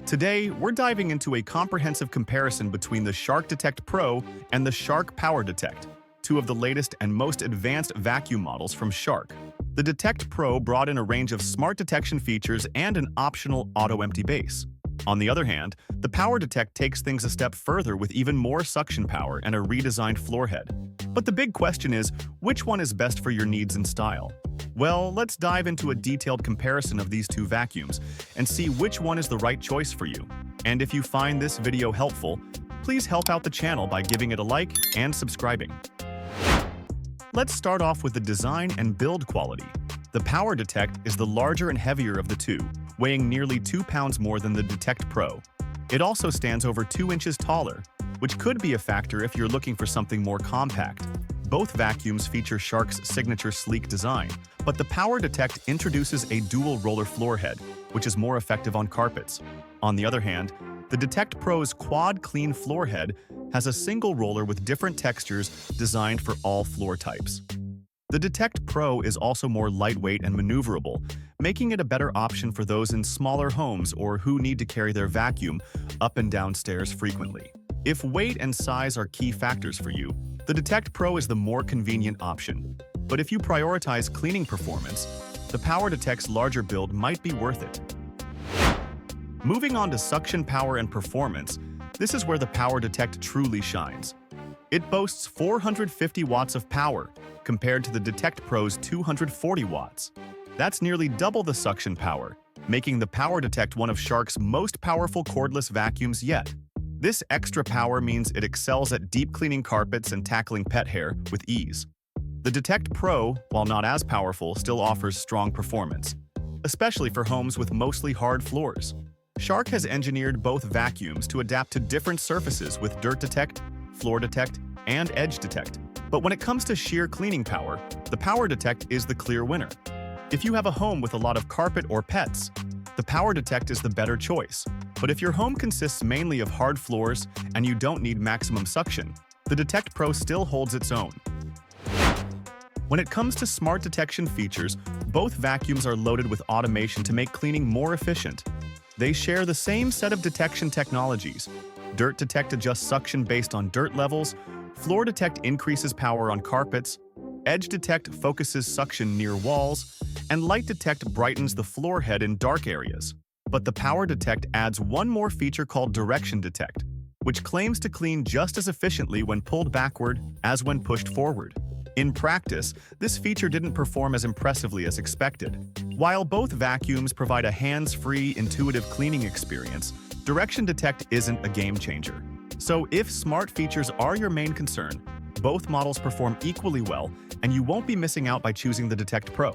Today, we're diving into a comprehensive comparison between the SharkDetect Pro and the Shark PowerDetect, two of the latest and most advanced vacuum models from Shark. The Detect Pro brought in a range of smart detection features and an optional auto-empty base. On the other hand, the PowerDetect takes things a step further with even more suction power and a redesigned floor head. But the big question is, which one is best for your needs and style? Well, let's dive into a detailed comparison of these two vacuums and see which one is the right choice for you. And if you find this video helpful, please help out the channel by giving it a like and subscribing. Let's start off with the design and build quality. The PowerDetect is the larger and heavier of the two, weighing nearly 2 pounds more than the Detect Pro. It also stands over 2 inches taller, which could be a factor if you're looking for something more compact. Both vacuums feature Shark's signature sleek design, but the PowerDetect introduces a dual roller floor head, which is more effective on carpets. On the other hand, the Detect Pro's quad clean floor head has a single roller with different textures designed for all floor types. The Detect Pro is also more lightweight and maneuverable, making it a better option for those in smaller homes or who need to carry their vacuum up and down stairs frequently. If weight and size are key factors for you, the Detect Pro is the more convenient option. But if you prioritize cleaning performance, the PowerDetect's larger build might be worth it. Moving on to suction power and performance, this is where the PowerDetect truly shines. It boasts 450 watts of power, compared to the Detect Pro's 240 watts. That's nearly double the suction power, making the PowerDetect one of Shark's most powerful cordless vacuums yet. This extra power means it excels at deep cleaning carpets and tackling pet hair with ease. The Detect Pro, while not as powerful, still offers strong performance, especially for homes with mostly hard floors. Shark has engineered both vacuums to adapt to different surfaces with Dirt Detect, Floor Detect, and Edge Detect. But when it comes to sheer cleaning power, the PowerDetect is the clear winner. If you have a home with a lot of carpet or pets, the PowerDetect is the better choice. But if your home consists mainly of hard floors and you don't need maximum suction, the Detect Pro still holds its own. When it comes to smart detection features, both vacuums are loaded with automation to make cleaning more efficient. They share the same set of detection technologies. Dirt Detect adjusts suction based on dirt levels, Floor Detect increases power on carpets, Edge Detect focuses suction near walls, and Light Detect brightens the floor head in dark areas. But the PowerDetect adds one more feature called Direction Detect, which claims to clean just as efficiently when pulled backward as when pushed forward. In practice, this feature didn't perform as impressively as expected. While both vacuums provide a hands-free, intuitive cleaning experience, Direction Detect isn't a game changer. So if smart features are your main concern, both models perform equally well, and you won't be missing out by choosing the Detect Pro.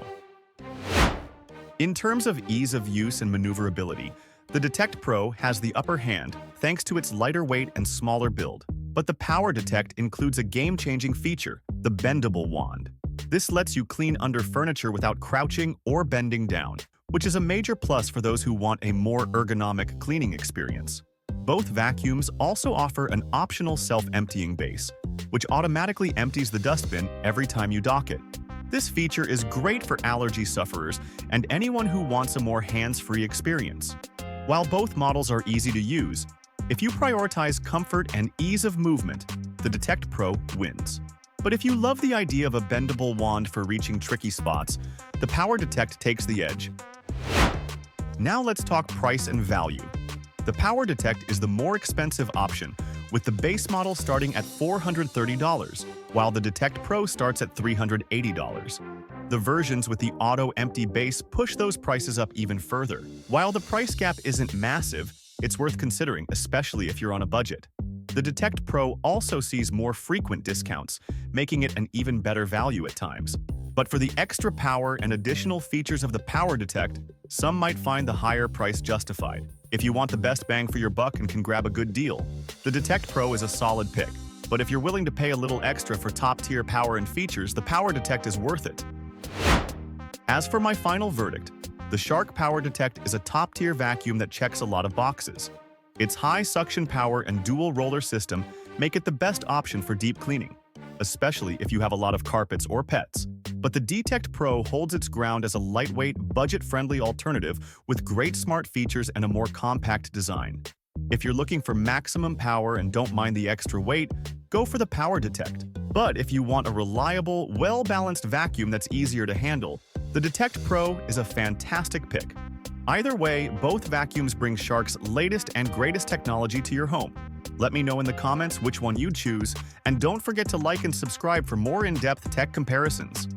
In terms of ease of use and maneuverability, the Detect Pro has the upper hand thanks to its lighter weight and smaller build. But the PowerDetect includes a game-changing feature, the bendable wand. This lets you clean under furniture without crouching or bending down, which is a major plus for those who want a more ergonomic cleaning experience. Both vacuums also offer an optional self-emptying base, which automatically empties the dustbin every time you dock it. This feature is great for allergy sufferers and anyone who wants a more hands-free experience. While both models are easy to use, if you prioritize comfort and ease of movement, the Detect Pro wins. But if you love the idea of a bendable wand for reaching tricky spots, the PowerDetect takes the edge. Now let's talk price and value. The PowerDetect is the more expensive option, with the base model starting at $430, while the Detect Pro starts at $380. The versions with the auto-empty base push those prices up even further. While the price gap isn't massive, it's worth considering, especially if you're on a budget. The Detect Pro also sees more frequent discounts, making it an even better value at times. But for the extra power and additional features of the PowerDetect, some might find the higher price justified. If you want the best bang for your buck and can grab a good deal, the Detect Pro is a solid pick. But if you're willing to pay a little extra for top-tier power and features, the PowerDetect is worth it. As for my final verdict, the Shark PowerDetect is a top-tier vacuum that checks a lot of boxes. Its high suction power and dual roller system make it the best option for deep cleaning, especially if you have a lot of carpets or pets. But the Detect Pro holds its ground as a lightweight, budget-friendly alternative with great smart features and a more compact design. If you're looking for maximum power and don't mind the extra weight, go for the PowerDetect. But if you want a reliable, well-balanced vacuum that's easier to handle, the Detect Pro is a fantastic pick. Either way, both vacuums bring Shark's latest and greatest technology to your home. Let me know in the comments which one you'd choose, and don't forget to like and subscribe for more in-depth tech comparisons.